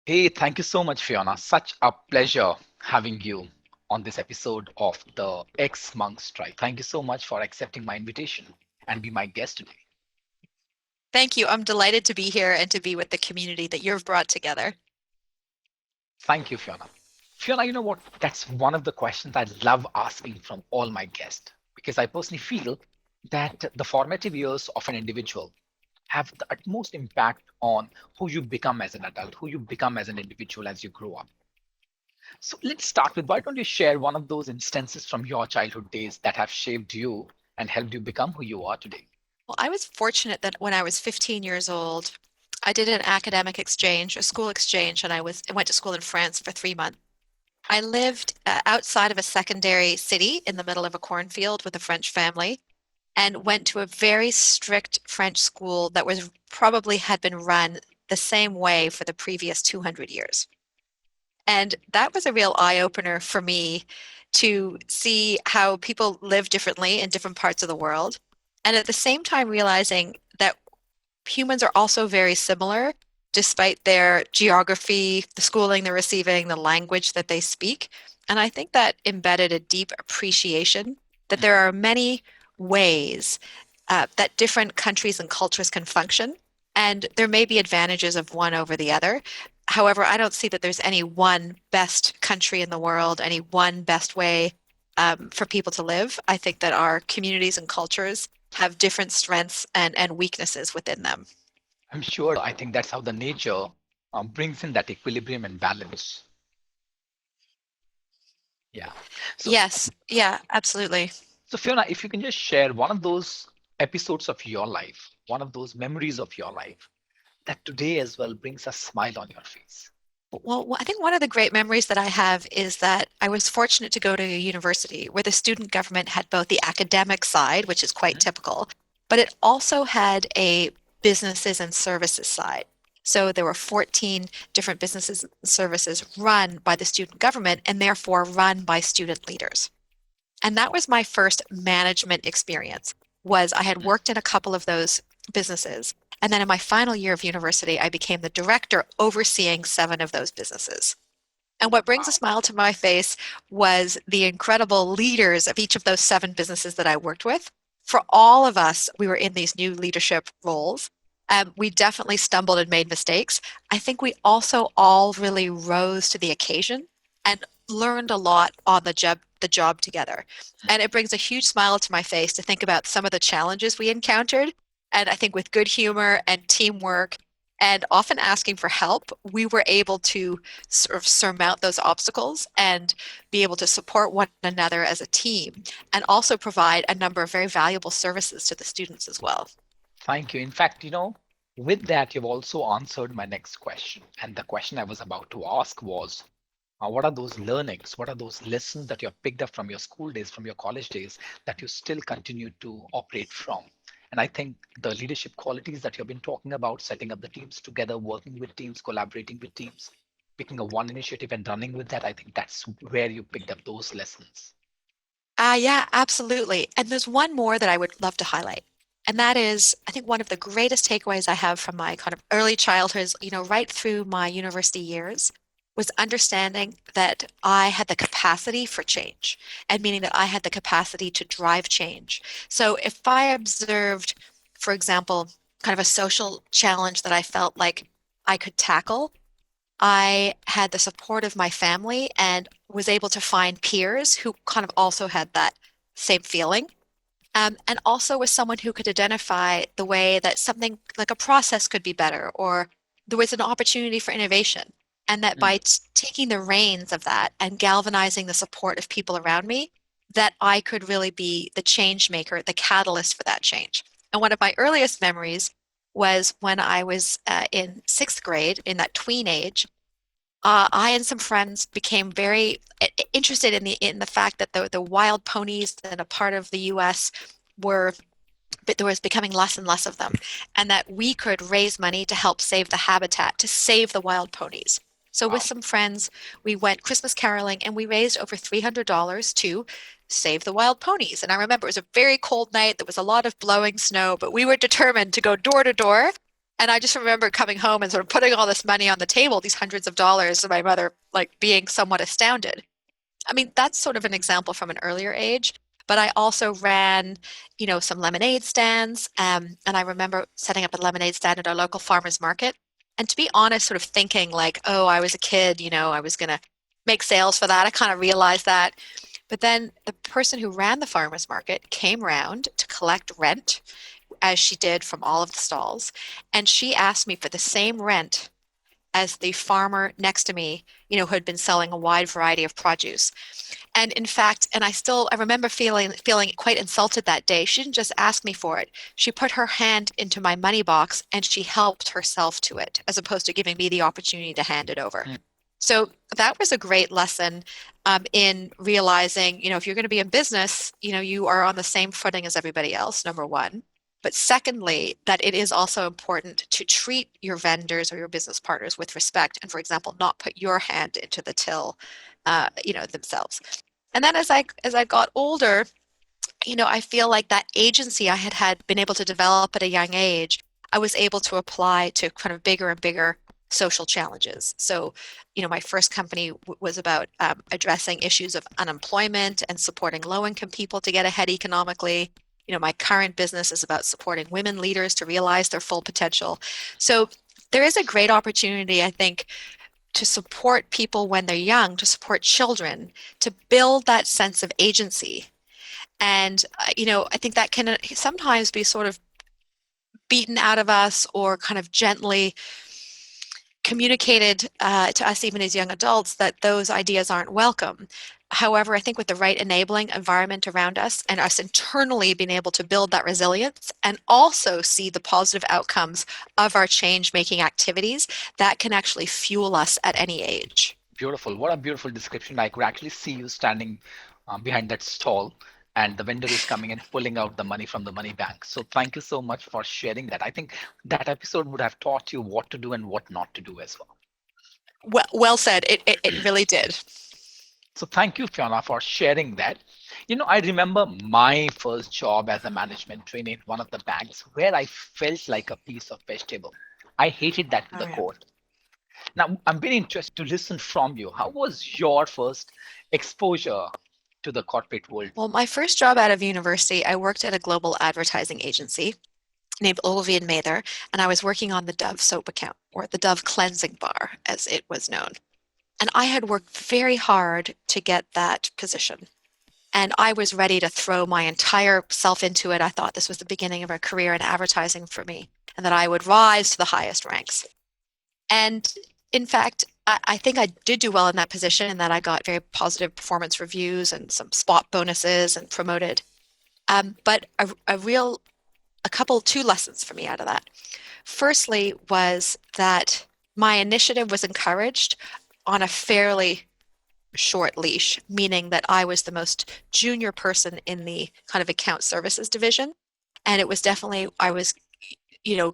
Hey, thank you so much, Fiona. Such a pleasure having you on this episode of the Ex Monk Strike. Thank you so much for accepting my invitation and be my guest today. Thank you. I'm delighted to be here and to be with the community that you've brought together. Thank you, Fiona. Fiona, you know what? That's one of the questions I love asking from all my guests because I personally feel that the formative years of an individual have the utmost impact on who you become as an adult, who you become as an individual as you grow up. So let's start with why don't you share one of those instances from your childhood days that have shaped you and helped you become who you are today? Well, I was fortunate that when I was 15 years old, I did an academic exchange, a school exchange, and I went to school in France for 3 months. I lived outside of a secondary city in the middle of a cornfield with a French family and went to a very strict French school that was probably had been run the same way for the previous 200 years. And that was a real eye-opener for me to see how people live differently in different parts of the world. And at the same time, realizing that humans are also very similar, despite their geography, the schooling they're receiving, the language that they speak. And I think that embedded a deep appreciation that there are many ways that different countries and cultures can function. And there may be advantages of one over the other. However, I don't see that there's any one best country in the world, any one best way for people to live. I think that our communities and cultures have different strengths and weaknesses within them. I'm sure I think that's how the nature brings in that equilibrium and balance. Yeah. So, Yes, yeah, absolutely. so Fiona, if you can just share one of those episodes of your life, one of those memories of your life that today as well brings a smile on your face. Well, I think one of the great memories that I have is that I was fortunate to go to a university where the student government had both the academic side, which is quite Mhm. typical, but it also had a businesses and services side. So there were 14 different businesses and services run by the student government and therefore run by student leaders. And that was my first management experience was I had worked in a couple of those businesses. And then in my final year of university, I became the director overseeing 7 of those businesses. And what brings a Wow. smile to my face was the incredible leaders of each of those 7 businesses that I worked with. For all of us, we were in these new leadership roles. We definitely stumbled and made mistakes. I think we also all really rose to the occasion and learned a lot on the job together. And it brings a huge smile to my face to think about some of the challenges we encountered. And I think with good humor and teamwork and often asking for help, we were able to sort of surmount those obstacles and be able to support one another as a team and also provide a number of very valuable services to the students as well. Thank you. In fact, with that, you've also answered my next question. And the question I was about to ask was, what are those learnings? What are those lessons that you have picked up from your school days, from your college days, that you still continue to operate from? And I think the leadership qualities that you've been talking about, setting up the teams together, working with teams, collaborating with teams, picking a one initiative and running with that, I think that's where you picked up those lessons. Yeah, absolutely. And there's one more that I would love to highlight. And that is, I think one of the greatest takeaways I have from my kind of early childhood, right through my university years, was understanding that I had the capacity for change, and meaning that I had the capacity to drive change. So if I observed, for example, kind of a social challenge that I felt like I could tackle, I had the support of my family and was able to find peers who kind of also had that same feeling. And also was someone who could identify the way that something like a process could be better, or there was an opportunity for innovation. And that by taking the reins of that and galvanizing the support of people around me, that I could really be the change maker, the catalyst for that change. And one of my earliest memories was when I was in 6th grade, in that tween age. I and some friends became very interested in the fact that the wild ponies in a part of the U.S. were but there was becoming less and less of them, and that we could raise money to help save the habitat, to save the wild ponies. So with Wow. some friends, we went Christmas caroling and we raised over $300 to save the wild ponies. And I remember it was a very cold night. There was a lot of blowing snow, but we were determined to go door to door And I just remember coming home and sort of putting all this money on the table, these hundreds of dollars, and my mother like being somewhat astounded. I mean, that's sort of an example from an earlier age. But I also ran, some lemonade stands. And I remember setting up a lemonade stand at our local farmers market. And to be honest, sort of thinking like, oh, I was a kid, I was going to make sales for that. I kind of realized that. But then the person who ran the farmers market came round to collect rent, as she did from all of the stalls. And she asked me for the same rent as the farmer next to me, who had been selling a wide variety of produce. And in fact, I remember feeling quite insulted that day. She didn't just ask me for it. She put her hand into my money box and she helped herself to it, as opposed to giving me the opportunity to hand it over. Mm. So that was a great lesson in realizing, if you're going to be in business, you are on the same footing as everybody else, number one. But secondly, that it is also important to treat your vendors or your business partners with respect, and for example, not put your hand into the till, themselves. And then as I got older, I feel like that agency I had been able to develop at a young age, I was able to apply to kind of bigger and bigger social challenges. So, my first company was about addressing issues of unemployment and supporting low-income people to get ahead economically. My current business is about supporting women leaders to realize their full potential. So there is a great opportunity, I think, to support people when they're young, to support children, to build that sense of agency. And, I think that can sometimes be sort of beaten out of us or kind of gently communicated to us, even as young adults, that those ideas aren't welcome. However, I think with the right enabling environment around us and us internally being able to build that resilience and also see the positive outcomes of our change making activities, that can actually fuel us at any age. Beautiful. What a beautiful description. I could actually see you standing behind that stall, and the vendor is coming and pulling out the money from the money bank. So thank you so much for sharing that. I think that episode would have taught you what to do and what not to do as well. Well said. It really did. So thank you, Fiona, for sharing that. I remember my first job as a management trainee in one of the banks where I felt like a piece of vegetable. I hated that to Oh, the yeah. core. Now, I'm very interested to listen from you. How was your first exposure to the corporate world? Well, my first job out of university, I worked at a global advertising agency named Ogilvy and Mather, and I was working on the Dove soap account, or the Dove cleansing bar, as it was known. And I had worked very hard to get that position. And I was ready to throw my entire self into it. I thought this was the beginning of a career in advertising for me, and that I would rise to the highest ranks. And in fact, I think I did do well in that position and that I got very positive performance reviews and some spot bonuses and promoted. But two lessons for me out of that. Firstly, was that my initiative was encouraged on a fairly short leash, meaning that I was the most junior person in the kind of account services division. And it was definitely, I was,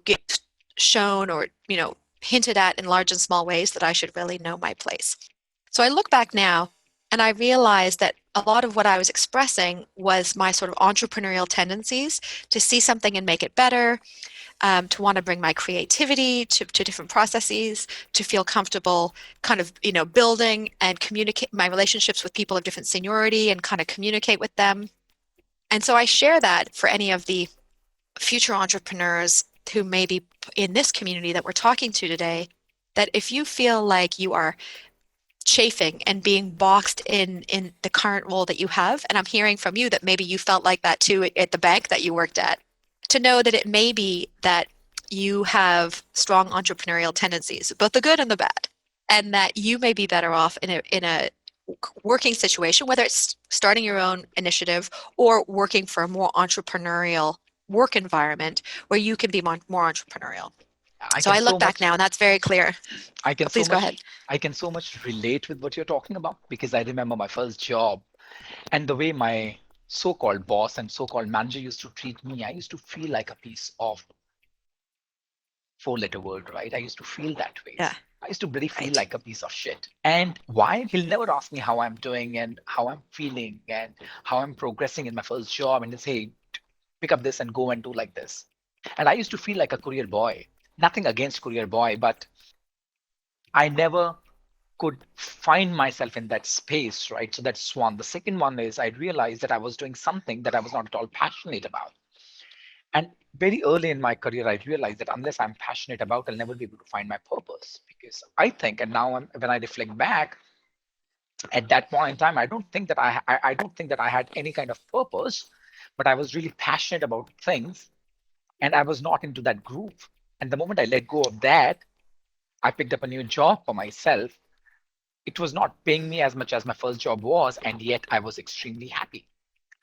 get shown or, hinted at in large and small ways that I should really know my place. So I look back now and I realize that a lot of what I was expressing was my sort of entrepreneurial tendencies to see something and make it better, to want to bring my creativity to different processes, to feel comfortable kind of, building and communicate my relationships with people of different seniority and kind of communicate with them. And so I share that for any of the future entrepreneurs who may be in this community that we're talking to today, that if you feel like you are chafing and being boxed in the current role that you have, and I'm hearing from you that maybe you felt like that too at the bank that you worked at, to know that it may be that you have strong entrepreneurial tendencies, both the good and the bad, and that you may be better off in a working situation, whether it's starting your own initiative or working for a more entrepreneurial work environment where you can be more entrepreneurial. I So can I so look back much, now and that's very clear. I can so Please go ahead. much, I can so much relate with what you're talking about because I remember my first job and the way my so-called boss and so-called manager used to treat me. I used to feel like a piece of four-letter word, right? I used to feel that way. Yeah, I used to really feel right. like a piece of shit. And why? He'll never ask me how I'm doing and how I'm feeling and how I'm progressing in my first job. And he'll say, pick up this and go and do like this. And I used to feel like a career boy. Nothing against Courier Boy, but I never could find myself in that space, right? So that's one. The second one is I realized that I was doing something that I was not at all passionate about. And very early in my career, I realized that unless I'm passionate about, I'll never be able to find my purpose. Because I think, and now when I reflect back, at that point in time, I don't think that I don't think that I had any kind of purpose, but I was really passionate about things, and I was not into that groove. And the moment I let go of that, I picked up a new job for myself. It was not paying me as much as my first job was, and yet I was extremely happy.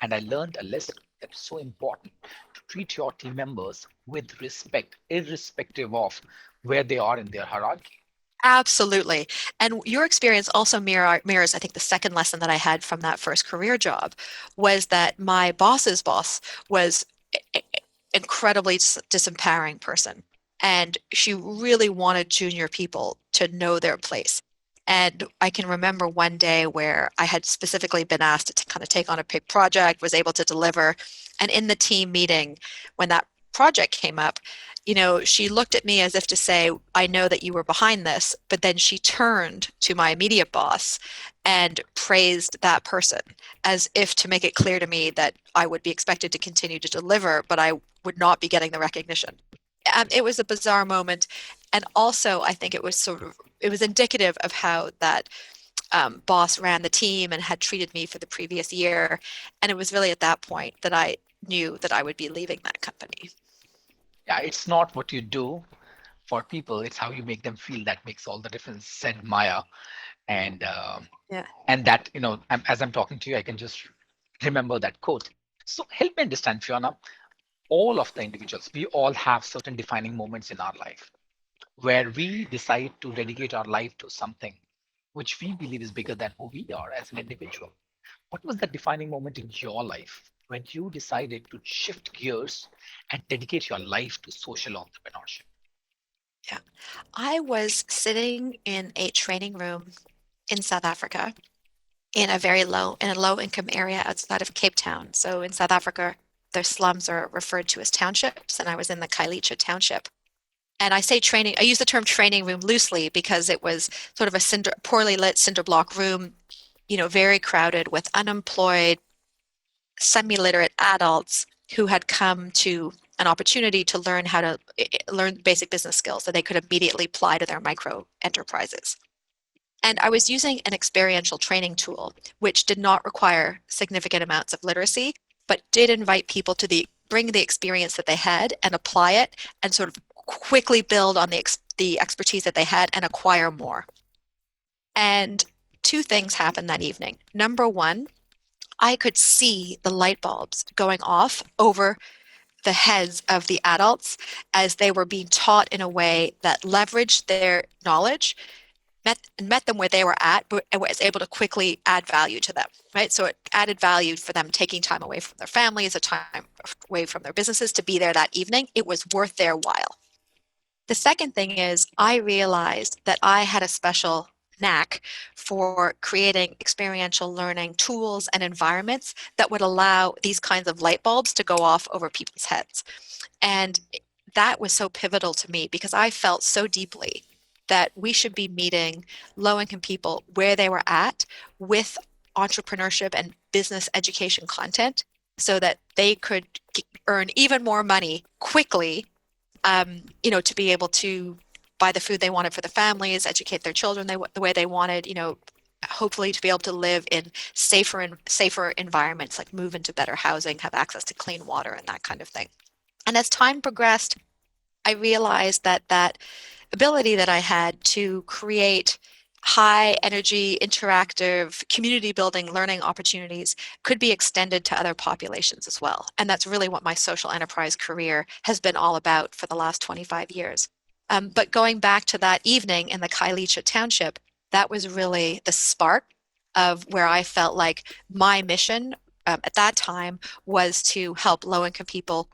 And I learned a lesson that's so important to treat your team members with respect, irrespective of where they are in their hierarchy. Absolutely. And your experience also mirrors, I think, the second lesson that I had from that first career job was that my boss's boss was incredibly disempowering person. And she really wanted junior people to know their place. And I can remember one day where I had specifically been asked to kind of take on a big project, was able to deliver. And in the team meeting, when that project came up, she looked at me as if to say, I know that you were behind this, but then she turned to my immediate boss and praised that person as if to make it clear to me that I would be expected to continue to deliver, but I would not be getting the recognition. It was a bizarre moment. And also, I think it was indicative of how that boss ran the team and had treated me for the previous year. And it was really at that point that I knew that I would be leaving that company. Yeah, it's not what you do for people, it's how you make them feel that makes all the difference, said Maya. And Yeah. that, as I'm talking to you, I can just remember that quote. So help me understand, Fiona, all of the individuals, we all have certain defining moments in our life where we decide to dedicate our life to something which we believe is bigger than who we are as an individual. What was that defining moment in your life when you decided to shift gears and dedicate your life to social entrepreneurship? Yeah. I was sitting in a training room in South Africa in a low income area outside of Cape Town. So in South Africa, their slums are referred to as townships, and I was in the Kailicha township. And I use the term training room loosely because it was sort of a poorly lit cinder block room, very crowded with unemployed, semi-literate adults who had come to an opportunity to learn how to learn basic business skills that they could immediately apply to their micro enterprises. And I was using an experiential training tool, which did not require significant amounts of literacy, but did invite people to bring the experience that they had and apply it and sort of quickly build on the expertise that they had and acquire more. And two things happened that evening. Number one, I could see the light bulbs going off over the heads of the adults as they were being taught in a way that leveraged their knowledge, met them where they were at, but was able to quickly add value to them, right? So it added value for them taking time away from their families, a time away from their businesses to be there that evening. It was worth their while. The second thing is I realized that I had a special knack for creating experiential learning tools and environments that would allow these kinds of light bulbs to go off over people's heads. And that was so pivotal to me because I felt so deeply that we should be meeting low income people where they were at with entrepreneurship and business education content so that they could earn even more money quickly, to be able to buy the food they wanted for the families, educate their children the way they wanted, hopefully to be able to live in safer environments, like move into better housing, have access to clean water and that kind of thing. And as time progressed, I realized that that ability that I had to create high energy, interactive, community building learning opportunities could be extended to other populations as well. And that's really what my social enterprise career has been all about for the last 25 years. But going back to that evening in the Kailicha Township, that was really the spark of where I felt like my mission at that time was to help low income people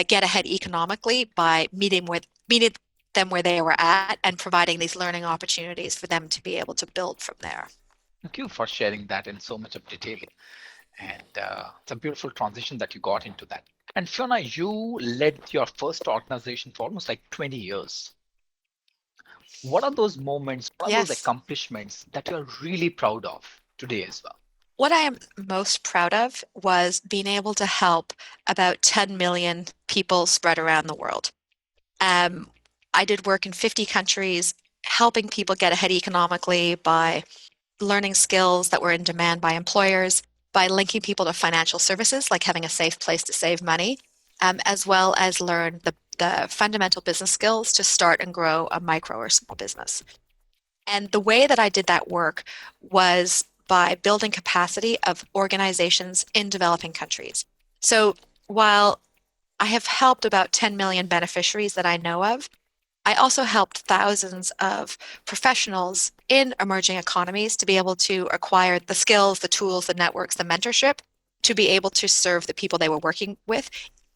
get ahead economically by meeting them where they were at and providing these learning opportunities for them to be able to build from there. Thank you for sharing that in so much of detail. And it's a beautiful transition that you got into that. And Fiona, you led your first organization for almost like 20 years. What are those moments, what are those Yes. accomplishments that you're really proud of today as well? What I am most proud of was being able to help about 10 million people spread around the world. Um, I did work in 50 countries, helping people get ahead economically by learning skills that were in demand by employers, by linking people to financial services, like having a safe place to save money, as well as learn the fundamental business skills to start and grow a micro or small business. And the way that I did that work was by building capacity of organizations in developing countries. So while I have helped about 10 million beneficiaries that I know of, I also helped thousands of professionals in emerging economies to be able to acquire the skills, the tools, the networks, the mentorship to be able to serve the people they were working with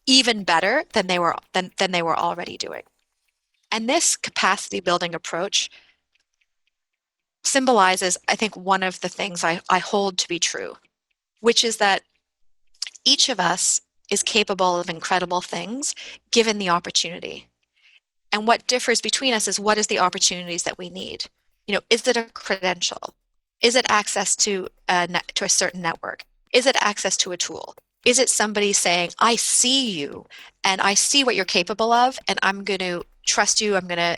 even better than they were already doing. And this capacity building approach symbolizes, I think, one of the things I hold to be true, which is that each of us is capable of incredible things given the opportunity. And what differs between us is what is the opportunities that we need? Is it a credential? Is it access to a certain network? Is it access to a tool? Is it somebody saying, I see you and I see what you're capable of, and I'm going to trust you. I'm going to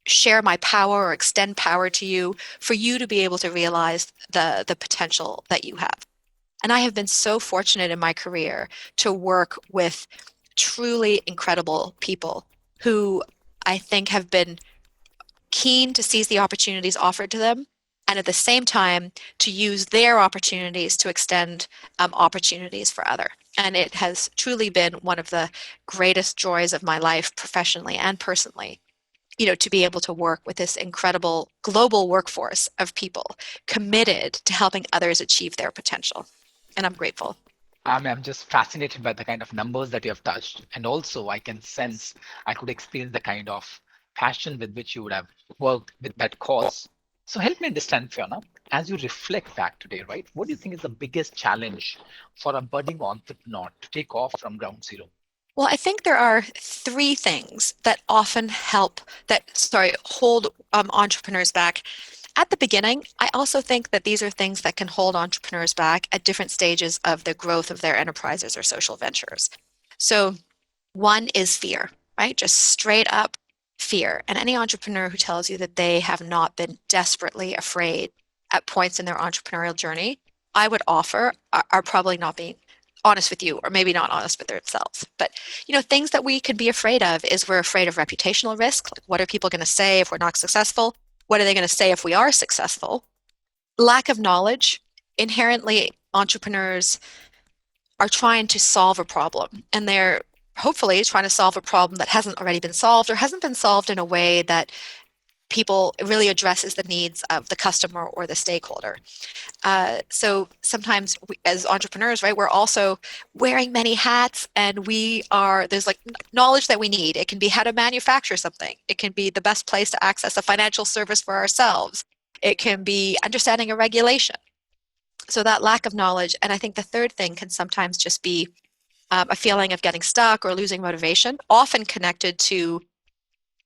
share my power or extend power to you for you to be able to realize the potential that you have. And I have been so fortunate in my career to work with truly incredible people who I think have been keen to seize the opportunities offered to them and at the same time to use their opportunities to extend opportunities for other. And it has truly been one of the greatest joys of my life professionally and personally, to be able to work with this incredible global workforce of people committed to helping others achieve their potential. And I'm grateful. I'm just fascinated by the kind of numbers that you have touched. And also, I can sense, I could experience the kind of passion with which you would have worked with that cause. So, help me understand, Fiona, as you reflect back today, right? What do you think is the biggest challenge for a budding entrepreneur to take off from ground zero? Well, I think there are three things that often hold entrepreneurs back. At the beginning, I also think that these are things that can hold entrepreneurs back at different stages of the growth of their enterprises or social ventures. So, one is fear, right? Just straight up fear. And any entrepreneur who tells you that they have not been desperately afraid at points in their entrepreneurial journey, I would offer are probably not being honest with you, or maybe not honest with themselves. But things that we can be afraid of is we're afraid of reputational risk. Like, what are people going to say if we're not successful? What are they going to say if we are successful? Lack of knowledge. Inherently, entrepreneurs are trying to solve a problem, and they're hopefully trying to solve a problem that hasn't already been solved or hasn't been solved in a way that people really addresses the needs of the customer or the stakeholder. So sometimes as entrepreneurs, right, we're also wearing many hats, and there's like knowledge that we need. It can be how to manufacture something. It can be the best place to access a financial service for ourselves. It can be understanding a regulation. So that lack of knowledge. And I think the third thing can sometimes just be a feeling of getting stuck or losing motivation, often connected to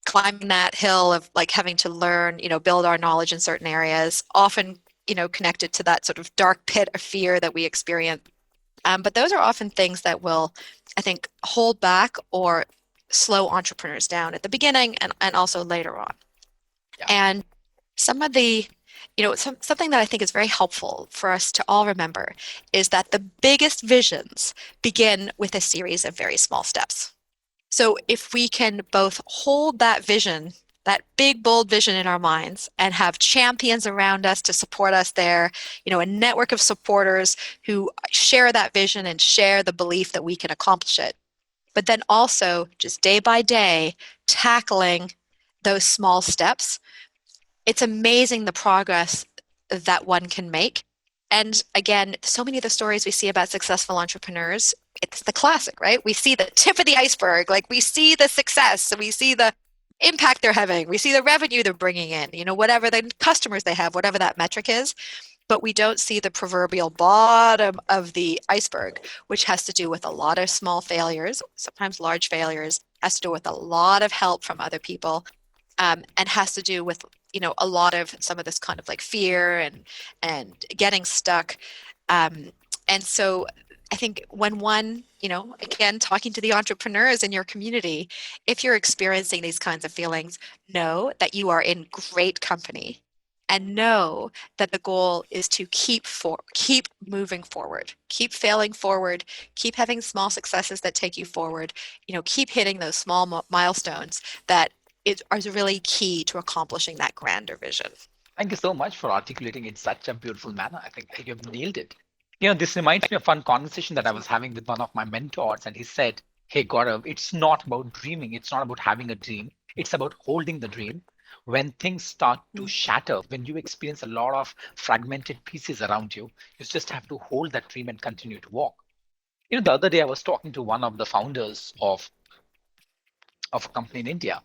climbing that hill of like having to learn, build our knowledge in certain areas, often, connected to that sort of dark pit of fear that we experience. But those are often things that will, I think, hold back or slow entrepreneurs down at the beginning and also later on. Yeah. And some of the, something that I think is very helpful for us to all remember is that the biggest visions begin with a series of very small steps. So if we can both hold that vision, that big, bold vision in our minds, and have champions around us to support us there, a network of supporters who share that vision and share the belief that we can accomplish it. But then also just day by day, tackling those small steps. It's amazing the progress that one can make. And again, so many of the stories we see about successful entrepreneurs, it's the classic, right? We see the tip of the iceberg, like we see the success, we see the impact they're having, we see the revenue they're bringing in, whatever the customers they have, whatever that metric is. but we don't see the proverbial bottom of the iceberg, which has to do with a lot of small failures, sometimes large failures, has to do with a lot of help from other people, and has to do with, a lot of some of this kind of like fear and getting stuck. Um, and so I think when one, again, talking to the entrepreneurs in your community, if you're experiencing these kinds of feelings, know that you are in great company and know that the goal is to keep moving forward, keep failing forward, keep having small successes that take you forward, keep hitting those small milestones that is really key to accomplishing that grander vision. Thank you so much for articulating in such a beautiful manner. I think you've nailed it. This reminds me of one conversation that I was having with one of my mentors, and he said, "Hey, Gaurav, it's not about dreaming. It's not about having a dream. It's about holding the dream. When things start to Mm. shatter, when you experience a lot of fragmented pieces around you, you just have to hold that dream and continue to walk." The other day I was talking to one of the founders of a company in India,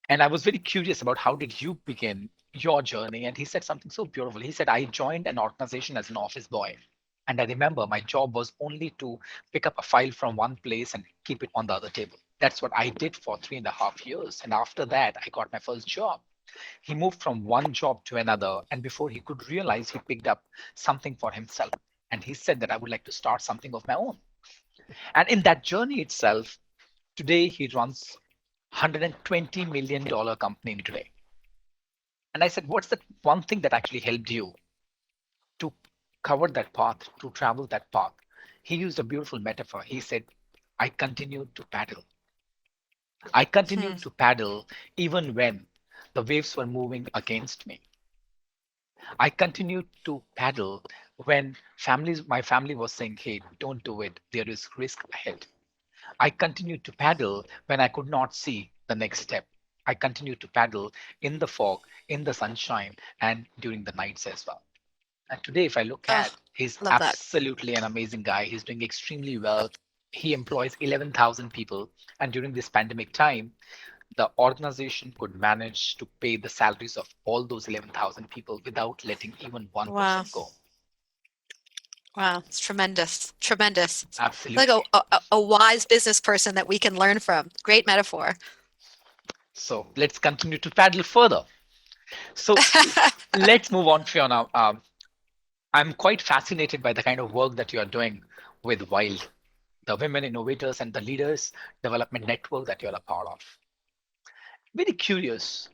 and I was very curious about how did you begin your journey. And he said something so beautiful. He said, I joined an organization as an office boy. And I remember my job was only to pick up a file from one place and keep it on the other table. That's what I did for 3.5 years. And after that, I got my first job. He moved from one job to another. And before he could realize, he picked up something for himself. And he said that I would like to start something of my own. And in that journey itself, today he runs $120 million company today. And I said, what's the one thing that actually helped you to cover that path, to travel that path? He used a beautiful metaphor. He said, I continued to paddle. I Hmm. continued to paddle even when the waves were moving against me. I continued to paddle when my family was saying, hey, don't do it. There is risk ahead. I continued to paddle when I could not see the next step. I continued to paddle in the fog, in the sunshine, and during the nights as well. And today, if I look Oh, at, he's love that. absolutely an amazing guy. He's doing extremely well. He employs 11,000 people. And during this pandemic time, the organization could manage to pay the salaries of all those 11,000 people without letting even one Wow. person go. Wow. It's tremendous. Tremendous. Like Absolutely. a wise business person that we can learn from. Great metaphor. So let's continue to paddle further. So let's move on, Fiona. I'm quite fascinated by the kind of work that you are doing with Wild, the women innovators and the leaders development network that you're a part of. Very curious.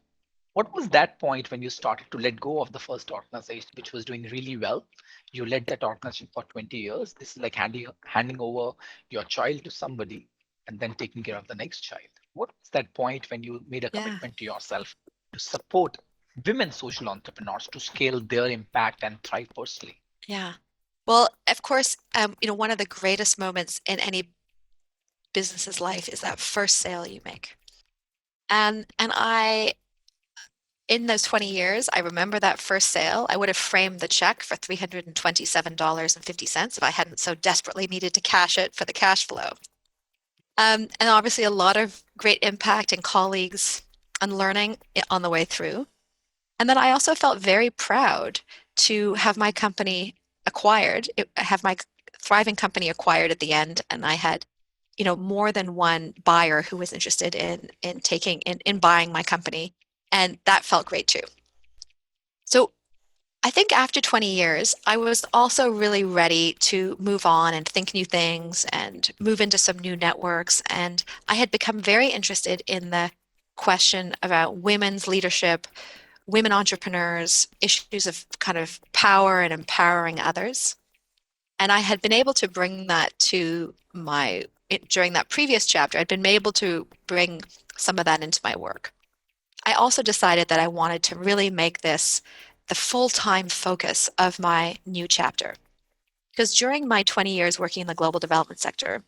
What was that point when you started to let go of the first organization, which was doing really well? You led that organization for 20 years. This is like handing over your child to somebody and then taking care of the next child. What was that point when you made a Yeah. commitment to yourself to support women social entrepreneurs to scale their impact and thrive personally? Yeah. Well, of course, one of the greatest moments in any business's life is that first sale you make. And in those 20 years, I remember that first sale. I would have framed the check for $327.50 if I hadn't so desperately needed to cash it for the cash flow. And obviously, a lot of great impact and colleagues and learning on the way through. And then I also felt very proud to have my company have my thriving company acquired at the end. And I had, more than one buyer who was interested in buying my company. And that felt great too. So I think after 20 years, I was also really ready to move on and think new things and move into some new networks. And I had become very interested in the question about women's leadership, women entrepreneurs, issues of kind of power and empowering others. And I had been able to bring that during that previous chapter, I'd been able to bring some of that into my work. I also decided that I wanted to really make this the full-time focus of my new chapter. Because during my 20 years working in the global development sector,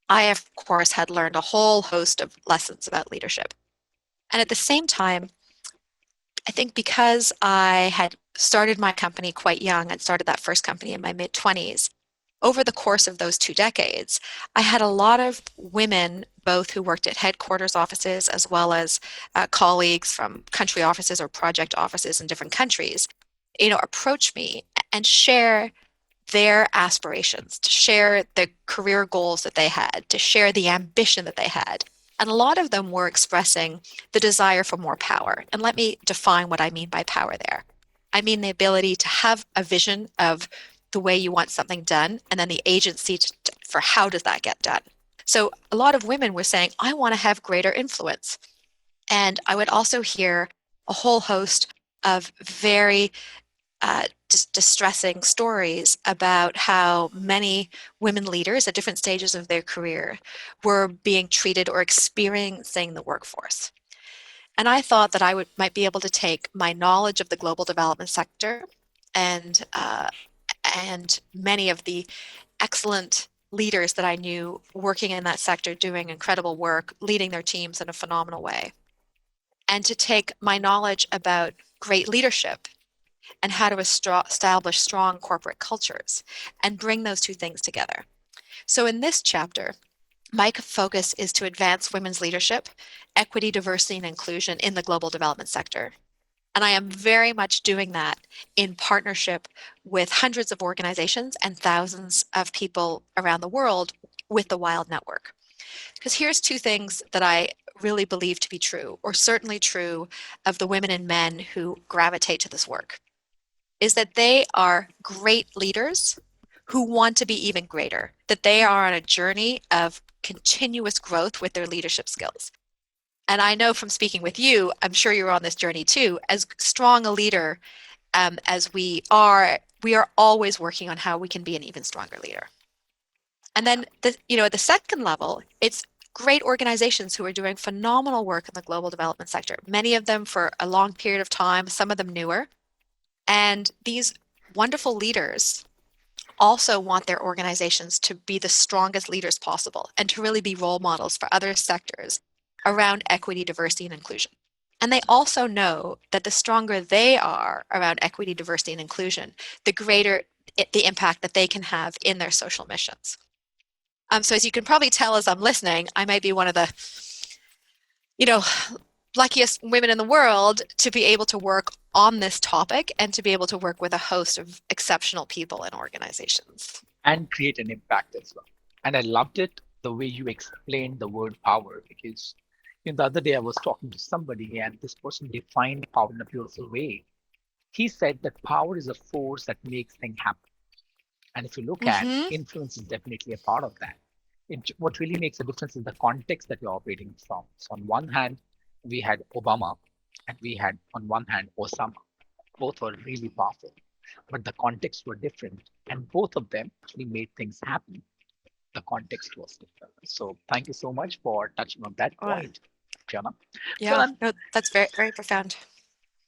I, of course, had learned a whole host of lessons about leadership. And at the same time, I think because I had started my company quite young and started that first company in my mid 20s, over the course of those 2 decades, I had a lot of women, both who worked at headquarters offices as well as colleagues from country offices or project offices in different countries, approach me and share their aspirations, to share the career goals that they had, to share the ambition that they had. And a lot of them were expressing the desire for more power. And let me define what I mean by power there. I mean the ability to have a vision of the way you want something done, and then the agency for how does that get done. So a lot of women were saying, I want to have greater influence. And I would also hear a whole host of very distressing stories about how many women leaders at different stages of their career were being treated or experiencing the workforce. And I thought that might be able to take my knowledge of the global development sector and many of the excellent leaders that I knew working in that sector, doing incredible work, leading their teams in a phenomenal way, and to take my knowledge about great leadership and how to establish strong corporate cultures and bring those two things together. So, in this chapter, my focus is to advance women's leadership, equity, diversity, and inclusion in the global development sector. And I am very much doing that in partnership with hundreds of organizations and thousands of people around the world with the Wild Network. Because here's two things that I really believe to be true, or certainly true of the women and men who gravitate to this work, is that they are great leaders who want to be even greater, that they are on a journey of continuous growth with their leadership skills. And I know from speaking with you, I'm sure you're on this journey too. As strong a leader as we are always working on how we can be an even stronger leader. And then, at the second level, it's great organizations who are doing phenomenal work in the global development sector, many of them for a long period of time, some of them newer. And these wonderful leaders also want their organizations to be the strongest leaders possible and to really be role models for other sectors around equity, diversity, and inclusion. And they also know that the stronger they are around equity, diversity, and inclusion, the greater the impact that they can have in their social missions. So as you can probably tell as I'm listening, I might be one of the, you know, luckiest women in the world to be able to work on this topic and to be able to work with a host of exceptional people and organizations. And create an impact as well. And I loved it the way you explained the word power because the other day I was talking to somebody and this person defined power in a beautiful way. He said that power is a force that makes things happen. And if you look at Mm-hmm. influence is definitely a part of that. What really makes a difference is the context that you're operating from. So on one hand, we had Obama and we had on one hand Osama. Both were really powerful, but the contexts were different. And both of them actually made things happen. The context was different. So thank you so much for touching on that Uh, point, Fiona. yeah, Fiona, no, that's very, very profound.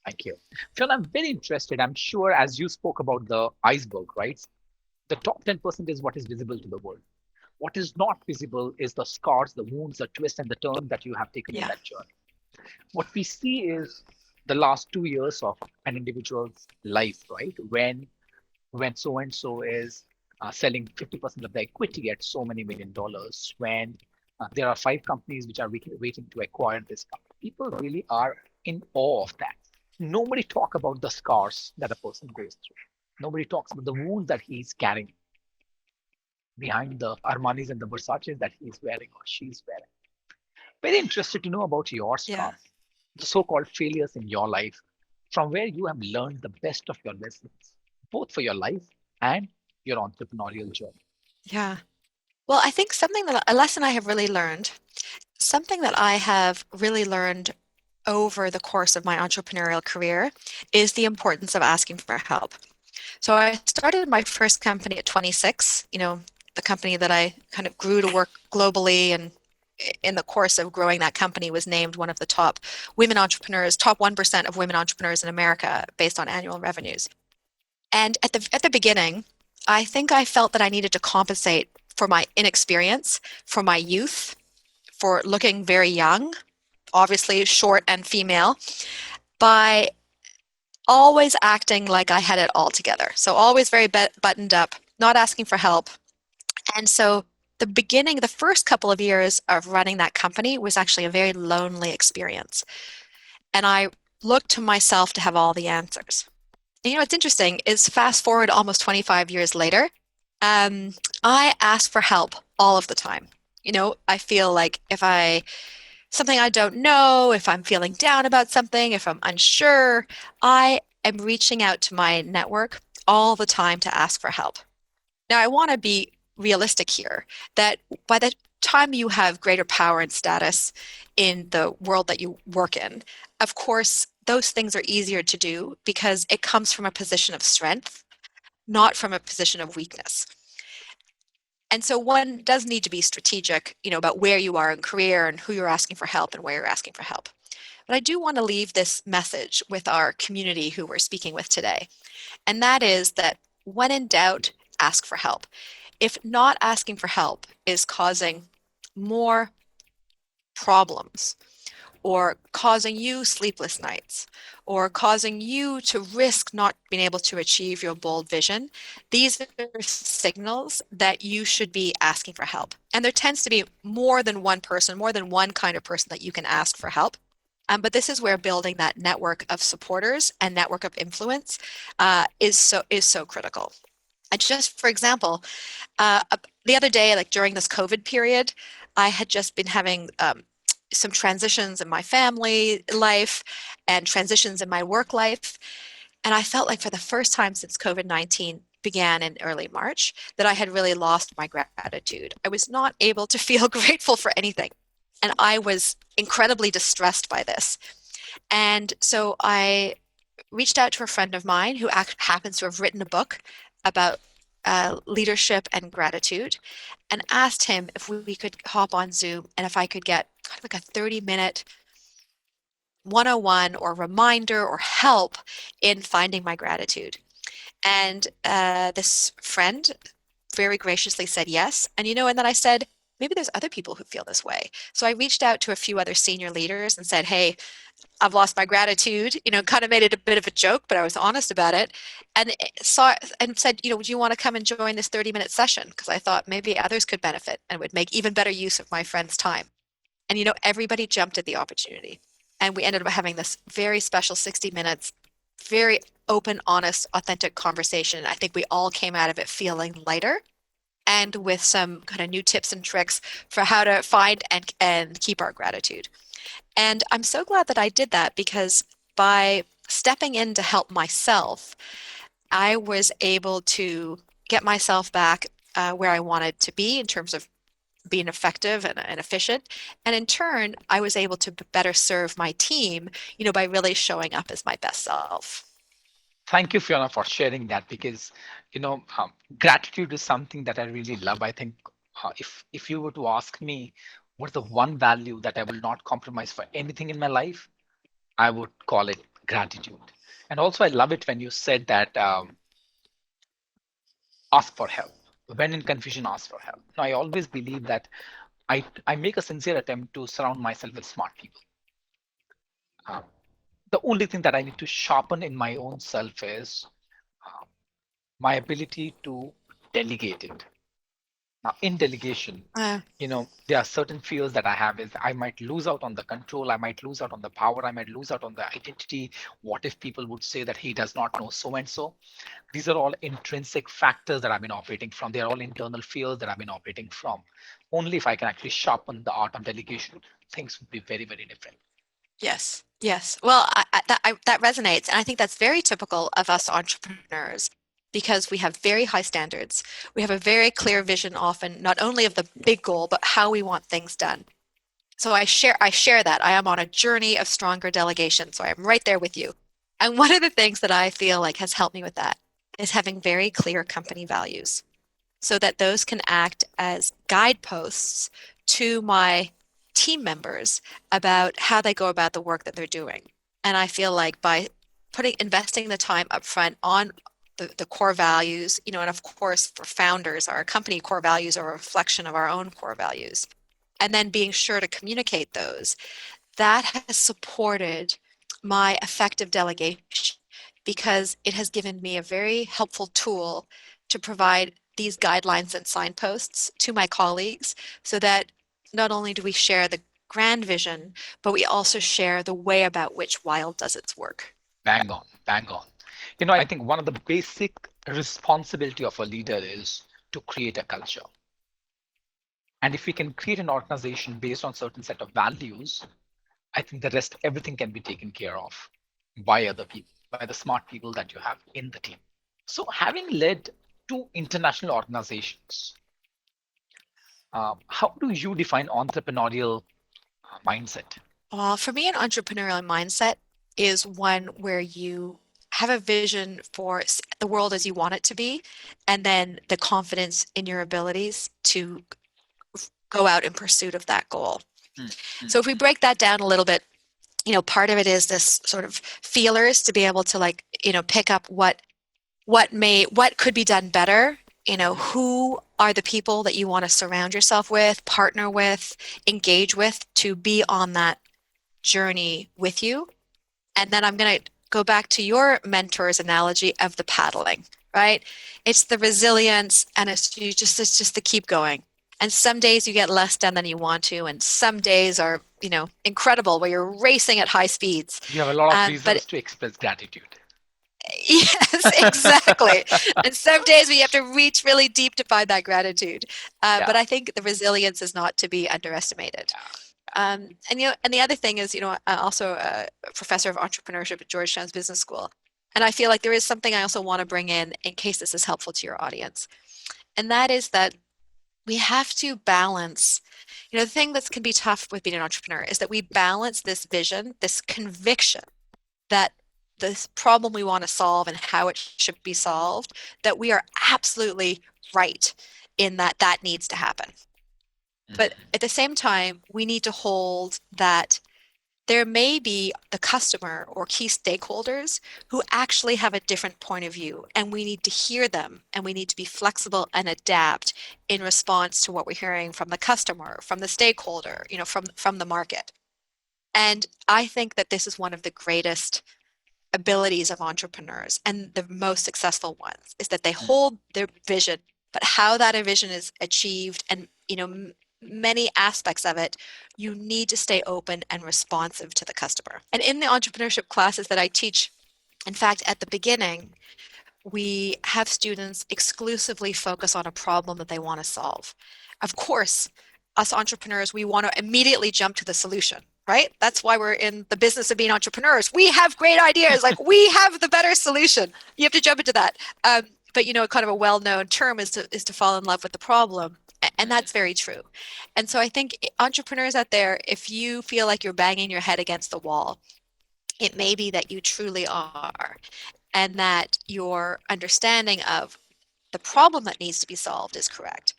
thank you. Fiona, I'm very interested. I'm sure as you spoke about the iceberg, right? The top 10% is what is visible to the world. What is not visible is the scars, the wounds, the twists, and the turn that you have taken in Yeah, that journey. What we see is the last 2 years of an individual's life, right? When so and so is selling 50% of their equity at so many $1 million, when there are five companies which are waiting to acquire this company, people really are in awe of that. Nobody talk about the scars that a person goes through. Nobody talks about the wounds that he's carrying behind the Armanis and the Versaces that he's wearing or she's wearing. Very interested to know about your yeah, scars, the so-called failures in your life, from where you have learned the best of your lessons, both for your life and your entrepreneurial journey. yeah. Well, I think a lesson I have really learned, something that I have really learned over the course of my entrepreneurial career is the importance of asking for help. So I started my first company at 26, the company that I kind of grew to work globally, and in the course of growing that company was named one of the top women entrepreneurs, top 1% of women entrepreneurs in America based on annual revenues. And at the beginning, I think I felt that I needed to compensate for my inexperience, for my youth, for looking very young, obviously short and female, by always acting like I had it all together. So always very buttoned up, not asking for help. And so the first couple of years of running that company was actually a very lonely experience. And I looked to myself to have all the answers. And you know what's interesting is fast forward almost 25 years later, um, I ask for help all of the time. You know, I feel like if I something I don't know, if I'm feeling down about something, if I'm unsure, I am reaching out to my network all the time to ask for help. Now, I want to be realistic here that by the time you have greater power and status in the world that you work in, of course, those things are easier to do because it comes from a position of strength, not from a position of weakness. And so one does need to be strategic, you know, about where you are in career and who you're asking for help and where you're asking for help. But I do want to leave this message with our community who we're speaking with today. And that is that when in doubt, ask for help. If not asking for help is causing more problems or causing you sleepless nights or causing you to risk not being able to achieve your bold vision, these are signals that you should be asking for help. And there tends to be more than one person, more than one kind of person that you can ask for help. But this is where building that network of supporters and network of influence is so critical. And just for example, uh, the other day, like during this COVID period, I had just been having some transitions in my family life and transitions in my work life. And I felt like for the first time since COVID-19 began in early March, that I had really lost my gratitude. I was not able to feel grateful for anything. And I was incredibly distressed by this. And so I reached out to a friend of mine who happens to have written a book about leadership and gratitude and asked him if we could hop on Zoom and if I could get kind of like a 30-minute 101 or reminder or help in finding my gratitude. And this friend very graciously said yes. And you know, and then I said, maybe there's other people who feel this way. So I reached out to a few other senior leaders and said, hey, I've lost my gratitude, you know, kind of made it a bit of a joke, but I was honest about it. And saw and said, you know, would you want to come and join this 30-minute session? Because I thought maybe others could benefit and would make even better use of my friend's time. And, you know, everybody jumped at the opportunity. And we ended up having this very special 60 minutes, very open, honest, authentic conversation. I think we all came out of it feeling lighter and with some kind of new tips and tricks for how to find and keep our gratitude. And I'm so glad that I did that because by stepping in to help myself, I was able to get myself back where I wanted to be in terms of being effective and efficient. And in turn, I was able to better serve my team, you know, by really showing up as my best self. Thank you, Fiona, for sharing that because, gratitude is something that I really love. I think if you were to ask me what's the one value that I will not compromise for anything in my life, I would call it gratitude. And also, I love it when you said that ask for help. When in confusion, ask for help. Now, I always believe that I make a sincere attempt to surround myself with smart people. Uh, the only thing that I need to sharpen in my own self is uh, my ability to delegate it. Now, in delegation, Uh, there are certain fears that I have is I might lose out on the control, I might lose out on the power, I might lose out on the identity. What if people would say that he does not know so and so? These are all intrinsic factors that I've been operating from. They are all internal fears that I've been operating from. Only if I can actually sharpen the art of delegation, things would be very, very different. yes, yes. Well, that resonates. And I think that's very typical of us entrepreneurs because we have very high standards. We have a very clear vision often, not only of the big goal, but how we want things done. So I share that. I am on a journey of stronger delegation. So I'm right there with you. And one of the things that I feel like has helped me with that is having very clear company values so that those can act as guideposts to my team members about how they go about the work that they're doing. And I feel like by investing the time upfront on the core values, you know, and of course for founders, our company core values are a reflection of our own core values. And then being sure to communicate those, that has supported my effective delegation because it has given me a very helpful tool to provide these guidelines and signposts to my colleagues so that not only do we share the grand vision, but we also share the way about which Wild does its work. Bang on, bang on. I think one of the basic responsibility of a leader is to create a culture. And if we can create an organization based on certain set of values, I think the rest, everything can be taken care of by other people, by the smart people that you have in the team. So, having led two international organizations, how do you define entrepreneurial mindset? Well, for me, an entrepreneurial mindset is one where you have a vision for the world as you want it to be, and then the confidence in your abilities to go out in pursuit of that goal. Mm, mm, So if we break that down a little bit, part of it is this sort of feelers to be able to like, pick up what could be done better. mhm, Who are the people that you want to surround yourself with, partner with, engage with to be on that journey with you. And then I'm going to go back to your mentor's analogy of the paddling, right? It's the resilience and it's just the keep going. And some days you get less done than you want to, and some days are, incredible where you're racing at high speeds. You have a lot of But reasons to express gratitude. yes, exactly. And some days we have to reach really deep to find that gratitude. But Yeah, I think the resilience is not to be underestimated. yeah. And the other thing is, I'm also a professor of entrepreneurship at Georgetown's Business School, and I feel like there is something I also want to bring in case this is helpful to your audience, and that is that we have to balance. The thing that can be tough with being an entrepreneur is that we balance this vision, this conviction that this problem we want to solve and how it should be solved, that we are absolutely right in that that needs to happen. But Mhm. at the same time, we need to hold that there may be the customer or key stakeholders who actually have a different point of view, and we need to hear them and we need to be flexible and adapt in response to what we're hearing from the customer, from the stakeholder, from the market. And I think that this is one of the greatest abilities of entrepreneurs and the most successful ones is that they Mm. hold their vision, but how that vision is achieved and many aspects of it, you need to stay open and responsive to the customer. And in the entrepreneurship classes that I teach, in fact, at the beginning, we have students exclusively focus on a problem that they want to solve. Of course, us entrepreneurs, we want to immediately jump to the solution, right? That's why we're in the business of being entrepreneurs. We have great ideas, like we have the better solution. You have to jump into that. But kind of a well-known term is to fall in love with the problem. And that's very true. And so I think entrepreneurs out there, if you feel like you're banging your head against the wall, it may be that you truly are and that your understanding of the problem that needs to be solved is correct.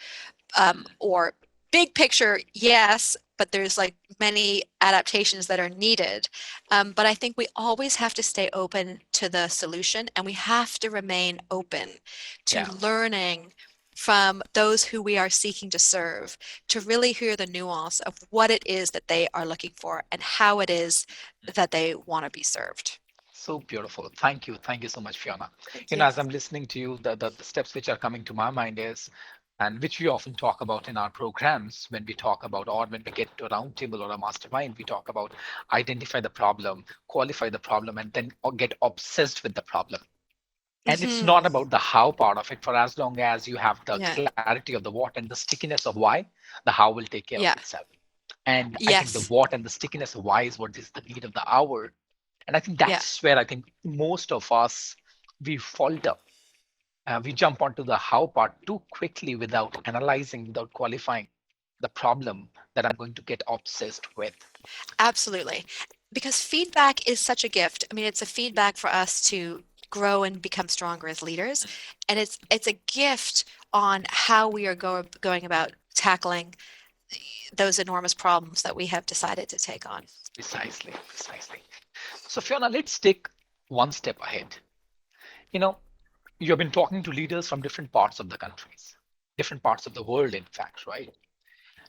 Or big picture, yes, but there's like many adaptations that are needed. But I think we always have to stay open to the solution and we have to remain open to Yeah. learning from those who we are seeking to serve, to really hear the nuance of what it is that they are looking for and how it is that they want to be served. So beautiful. Thank you. Thank you so much, Fiona. Thank you. As I'm listening to you, the steps which are coming to my mind is, and which we often talk about in our programs when we talk about, or when we get to a roundtable or a mastermind, we talk about identify the problem, qualify the problem, and then get obsessed with the problem. And it's not Hmm. about the how part of it, for as long as you have the Yeah. clarity of the what and the stickiness of why, the how will take care of Yeah. itself. And I think the Yes. what and the stickiness of why is what is the need of the hour. And I think Yeah. that's where I think most of us, we falter. We jump onto the how part too quickly without analyzing, without qualifying the problem that I'm going to get obsessed with. Absolutely. Because feedback is such a gift. I mean, it's a feedback for us to grow and become stronger as leaders. And it's a gift on how we are going about tackling those enormous problems that we have decided to take on. Precisely, precisely. So, Fiona, let's take one step ahead. You know, you've been talking to leaders from different parts of the countries, different parts of the world, in fact, right?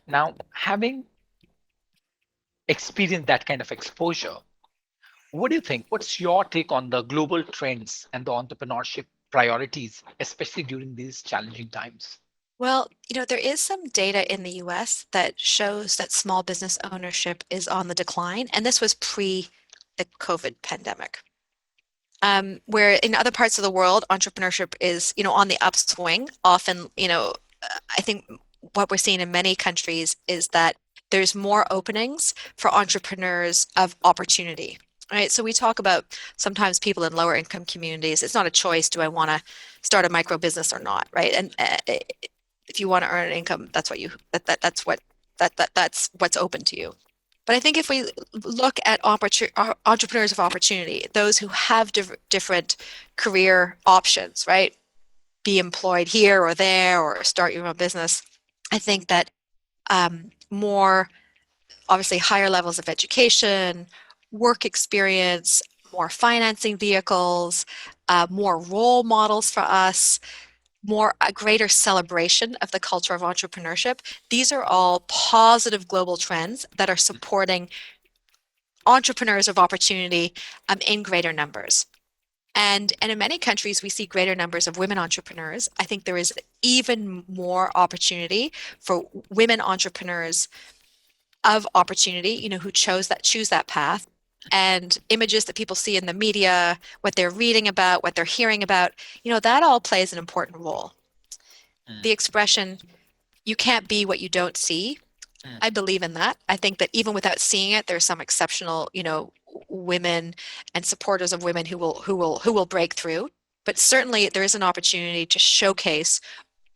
Now, having experienced that kind of exposure, what do you think? What's your take on the global trends and the entrepreneurship priorities, especially during these challenging times? Well, there is some data in the US that shows that small business ownership is on the decline, and this was pre the COVID pandemic. Where in other parts of the world, entrepreneurship is, on the upswing. Often, I think what we're seeing in many countries is that there's more openings for entrepreneurs of opportunity. Right. So we talk about sometimes people in lower income communities, it's not a choice, do I want to start a micro business or not? Right. And if you want to earn an income, that's what's open to you. But I think if we look at entrepreneurs of opportunity, those who have different career options, right? Be employed here or there or start your own business. I think that more obviously higher levels of education, work experience, more financing vehicles, more role models for us, more a greater celebration of the culture of entrepreneurship. These are all positive global trends that are supporting entrepreneurs of opportunity in greater numbers. And in many countries, we see greater numbers of women entrepreneurs. I think there is even more opportunity for women entrepreneurs of opportunity, who choose that path. And images that people see in the media, what they're reading about, what they're hearing about, that all plays an important role. Mm, The expression, you can't be what you don't see. mm, I believe in that. I think that even without seeing it, there's some exceptional, women and supporters of women who will break through. But certainly there is an opportunity to showcase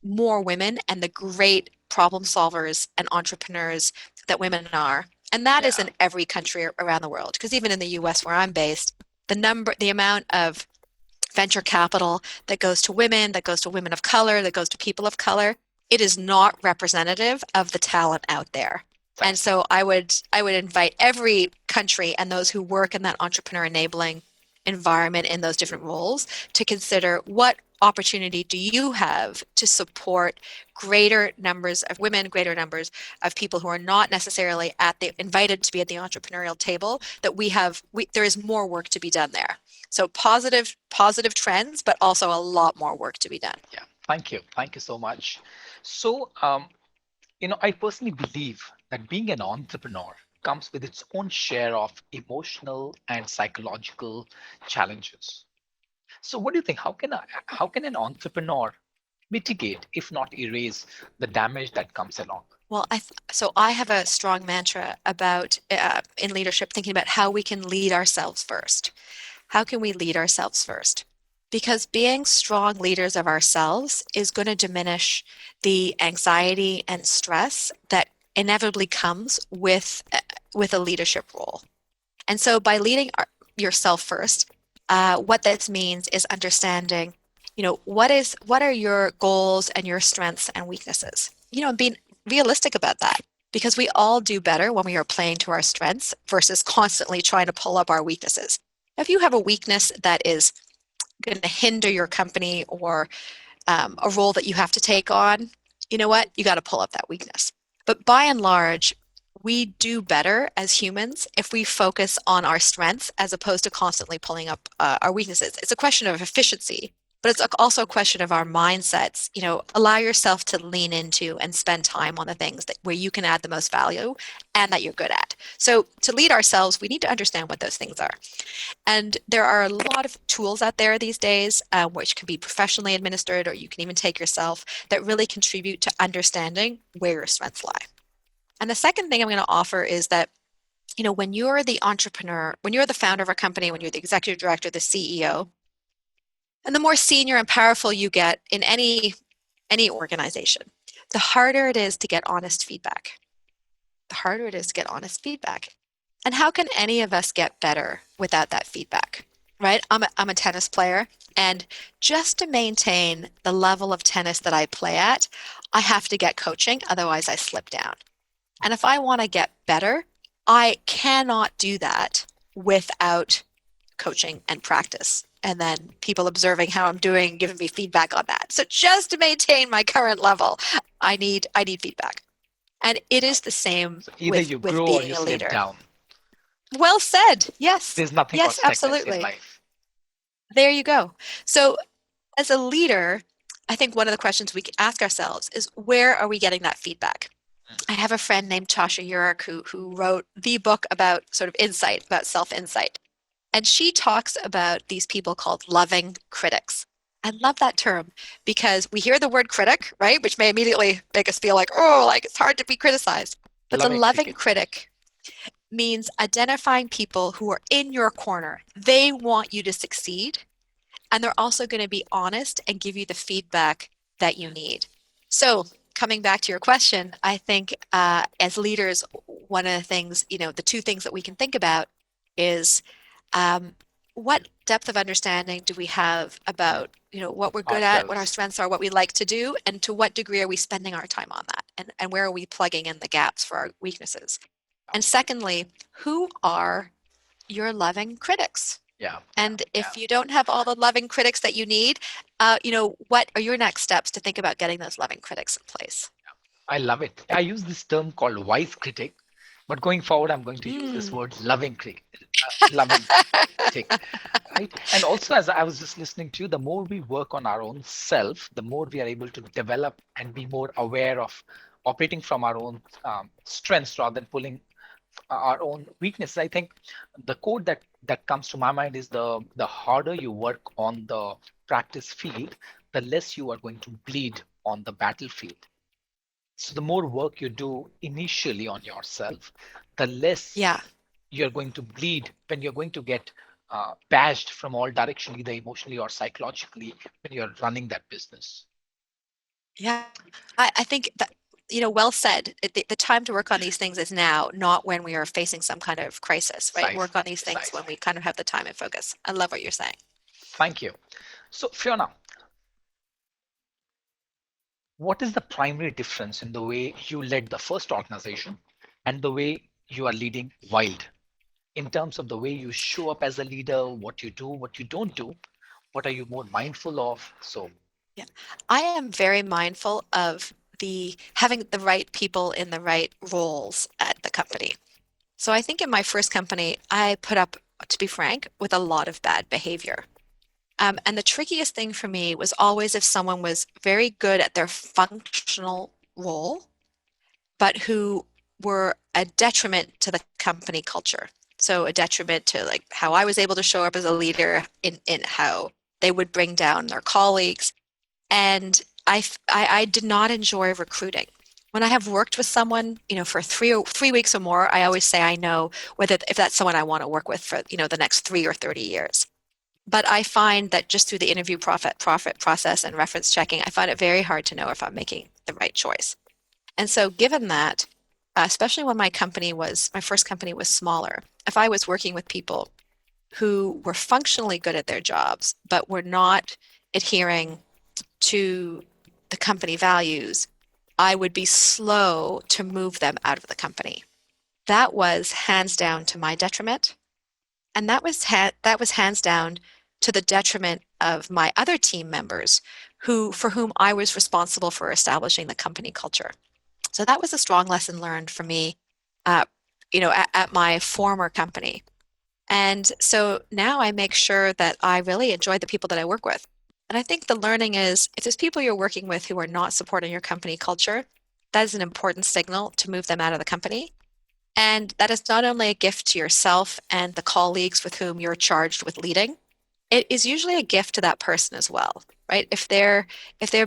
more women and the great problem solvers and entrepreneurs that women are. And that is yeah, in every country around the world. Because even in the US where I'm based, the amount of venture capital that goes to women, that goes to women of color, that goes to people of color, it is not representative of the talent out there. And exactly. so I would invite every country and those who work in that entrepreneur enabling environment in those different roles to consider what opportunity do you have to support greater numbers of women, greater numbers of people who are not necessarily at the invited to be at the entrepreneurial table, that there is more work to be done there. So positive trends, but also a lot more work to be done. Yeah, thank you. Thank you so much. So, I personally believe that being an entrepreneur comes with its own share of emotional and psychological challenges. So, what do you think? How can an entrepreneur mitigate, if not erase, the damage that comes along? Well, so I have a strong mantra about in leadership, thinking about how we can lead ourselves first. How can we lead ourselves first? Because being strong leaders of ourselves is going to diminish the anxiety and stress that inevitably comes with a leadership role. And so by yourself first, what this means is understanding, what are your goals and your strengths and weaknesses? And being realistic about that. Because we all do better when we are playing to our strengths versus constantly trying to pull up our weaknesses. If you have a weakness that is going to hinder your company or a role that you have to take on, you know what? You got to pull up that weakness. But by and large, we do better as humans if we focus on our strengths as opposed to constantly pulling up our weaknesses. It's a question of efficiency, but it's also a question of our mindsets. Allow yourself to lean into and spend time on the things where you can add the most value and that you're good at. So to lead ourselves, we need to understand what those things are. And there are a lot of tools out there these days, which can be professionally administered, or you can even take yourself, that really contribute to understanding where your strengths lie. And the second thing I'm going to offer is that, when you're the entrepreneur, when you're the founder of a company, when you're the executive director, the CEO, and the more senior and powerful you get in any organization, the harder it is to get honest feedback. The harder it is to get honest feedback. And how can any of us get better without that feedback? Right? I'm a tennis player, and just to maintain the level of tennis that I play at, I have to get coaching, otherwise I slip down. And if I want to get better, I cannot do that without coaching and practice. And then people observing how I'm doing, giving me feedback on that. So just to maintain my current level, I need feedback. And it is the same So either with you with grow or you being a slip leader. down. Well said. Yes. There's nothing called Yes, stagnancy in absolutely. life. There you go. So as a leader, I think one of the questions we can ask ourselves is, where are we getting that feedback? Mm, I have a friend named Tasha Urich who wrote the book about sort of insight, about self-insight. And she talks about these people called loving critics. I love that term because we hear the word critic, right? Which may immediately make us feel like, oh, like it's hard to be criticized. But the Love loving educators. critic means identifying people who are in your corner. They want you to succeed, and they're also going to be honest and give you the feedback that you need. So, coming back to your question, I think as leaders, one of the things, the two things that we can think about is um, what depth of understanding do we have about, what we're good at, what our Ourselves. strengths are, what we like to do, and to what degree are we spending our time on that, and where are we plugging in the gaps for our weaknesses? And secondly, who are your loving critics? Yeah, yeah. And if you don't have all the loving critics that you need, what are your next steps to think about getting those loving critics in place? I love it. I use this term called wise critic, but going forward, I'm going to use this Mm. word loving critic. Loving critic, right? And also, as I was just listening to you, the more we work on our own self, the more we are able to develop and be more aware of operating from our own strengths rather than pulling our own weaknesses. I think the quote that comes to my mind is the harder you work on the practice field, the less you are going to bleed on the battlefield. So the more work you do initially on yourself, the less Yeah, you're going to bleed when you're going to get bashed from all direction, either emotionally or psychologically, when you're running that business. yeah. I think that, well said. The time to work on these things is now, not when we are facing some kind of crisis, right? Precisely, Work on these things when precisely. we kind of have the time and focus. I love what you're saying. Thank you. So, Fiona, what is the primary difference in the way you led the first organization and the way you are leading Wild? In terms of the way you show up as a leader, what you do, what you don't do, what are you more mindful of? So, Yeah. I am very mindful of the having the right people in the right roles at the company. So I think in my first company, I put up, to be frank, with a lot of bad behavior. And the trickiest thing for me was always if someone was very good at their functional role, but who were a detriment to the company culture. So a detriment to like how I was able to show up as a leader in how they would bring down their colleagues. And I did not enjoy recruiting. When I have worked with someone, for 3 weeks or more, I always say I know whether if that's someone I want to work with for, the next 3 or 30 years. But I find that just through the interview profit process and reference checking, I find it very hard to know if I'm making the right choice. And so, given that, especially when my first company was smaller, if I was working with people who were functionally good at their jobs, but were not adhering to the company values, I would be slow to move them out of the company. That was hands down to my detriment. And that was hands down to the detriment of my other team members for whom I was responsible for establishing the company culture. So that was a strong lesson learned for me, uh, at my former company. And so now I make sure that I really enjoy the people that I work with. And I think the learning is if there's people you're working with who are not supporting your company culture, that is an important signal to move them out of the company. And that is not only a gift to yourself and the colleagues with whom you're charged with leading, it is usually a gift to that person as well, right? If their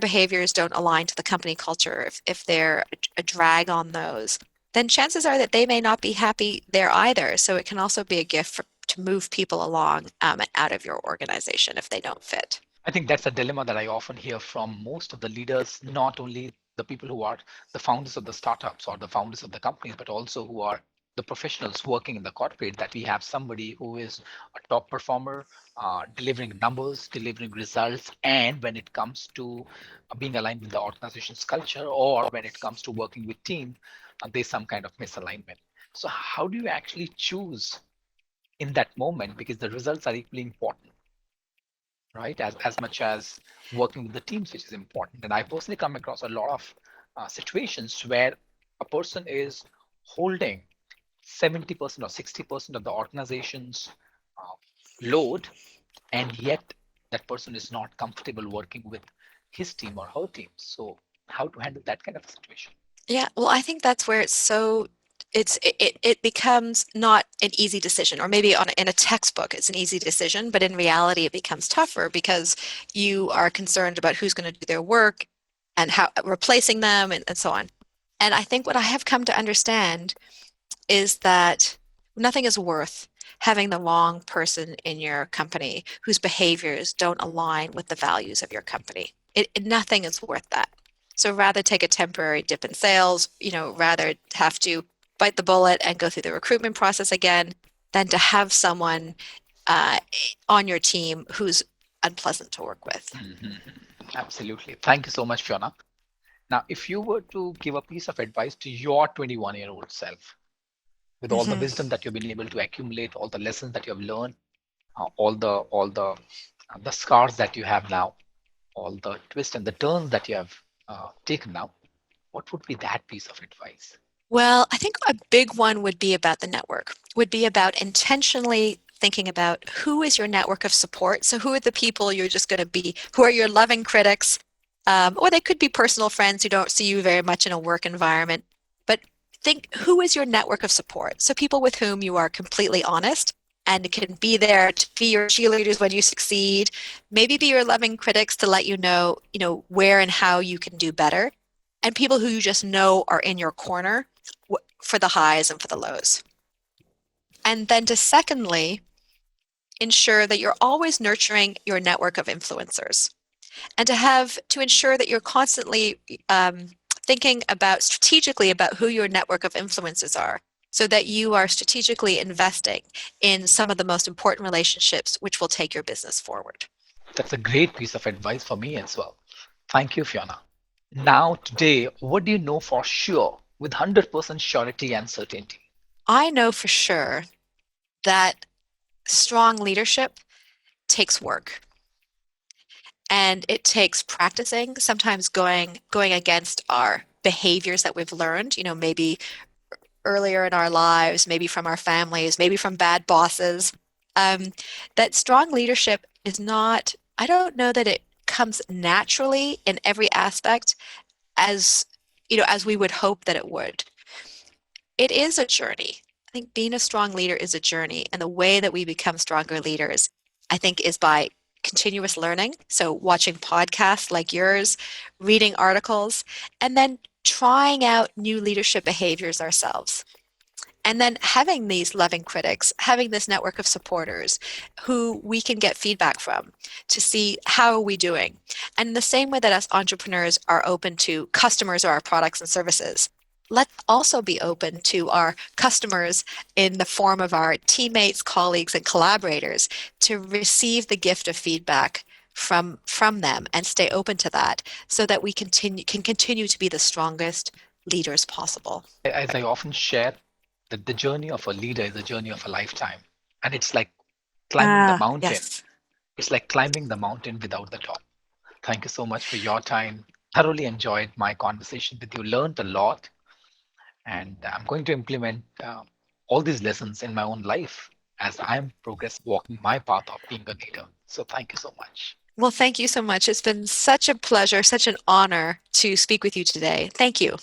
behaviors don't align to the company culture, if they're a drag on those, then chances are that they may not be happy there either. So it can also be a gift to move people along and out of your organization if they don't fit. I think that's a dilemma that I often hear from most of the leaders, not only the people who are the founders of the startups or the founders of the companies, but also who are the professionals working in the corporate, that we have somebody who is a top performer, delivering numbers, delivering results, and when it comes to being aligned with the organization's culture, or when it comes to working with team, there's some kind of misalignment. So how do you actually choose in that moment? Because the results are equally important, right? As much as working with the teams, which is important. And I personally come across a lot of situations where a person is holding 70% or 60% of the organization's uh, load, and yet that person is not comfortable working with his team or her team. So, how to handle that kind of situation? Yeah, well, I think that's where it's so it becomes not an easy decision, or maybe in a textbook it's an easy decision, but in reality it becomes tougher because you are concerned about who's going to do their work and how replacing them and so on. And I think what I have come to understand is that nothing is worth having the wrong person in your company whose behaviors don't align with the values of your company. Nothing is worth that. So rather take a temporary dip in sales, rather have to bite the bullet and go through the recruitment process again than to have someone uh, on your team who's unpleasant to work with. Mhm. Absolutely. Thank you so much, Fiona. Now, if you were to give a piece of advice to your 21-year-old self, with all the Mhm. wisdom that you've been able to accumulate, all the lessons that you have learned, all the scars that you have now, all the twists and the turns that you have taken now, what would be that piece of advice? Well, I think a big one would be about the network, would be about intentionally thinking about who is your network of support. So, who are the people you're just going to be, who are your loving critics? Or they could be personal friends who don't see you very much in a work environment. But think who is your network of support? So, people with whom you are completely honest and can be there to be your cheerleaders when you succeed, maybe be your loving critics to let where and how you can do better, and people who you just know are in your corner for the highs and for the lows. And then to secondly, ensure that you're always nurturing your network of influencers and to ensure that you're constantly thinking about strategically about who your network of influencers are so that you are strategically investing in some of the most important relationships which will take your business forward. That's a great piece of advice for me as well. Thank you, Fiona. Now, today, what do you know for sure with 100% surety and certainty? I know for sure that strong leadership takes work. And it takes practicing, sometimes going against our behaviors that we've learned, maybe earlier in our lives, maybe from our families, maybe from bad bosses. Um, that strong leadership is not, I don't know that it comes naturally in every aspect as, as we would hope that it would. It is a journey. I think being a strong leader is a journey. And the way that we become stronger leaders, I think, is by continuous learning. So, watching podcasts like yours, reading articles, and then trying out new leadership behaviors ourselves. And then having these loving critics, having this network of supporters who we can get feedback from to see how are we doing. And in the same way that us entrepreneurs are open to customers or our products and services, let's also be open to our customers in the form of our teammates, colleagues, and collaborators to receive the gift of feedback from them and stay open to that so that we can continue to be the strongest leaders possible. As I often share, that the journey of a leader is a journey of a lifetime. And it's like climbing the Ah, mountain. yes. It's like climbing the mountain without the top. Thank you so much for your time. Thoroughly enjoyed my conversation with you, learned a lot, and I'm going to implement all these lessons in my own life as I'm progressing, walking my path of being a leader. So thank you so much. Well, thank you so much. It's been such a pleasure, such an honor to speak with you today. Thank you.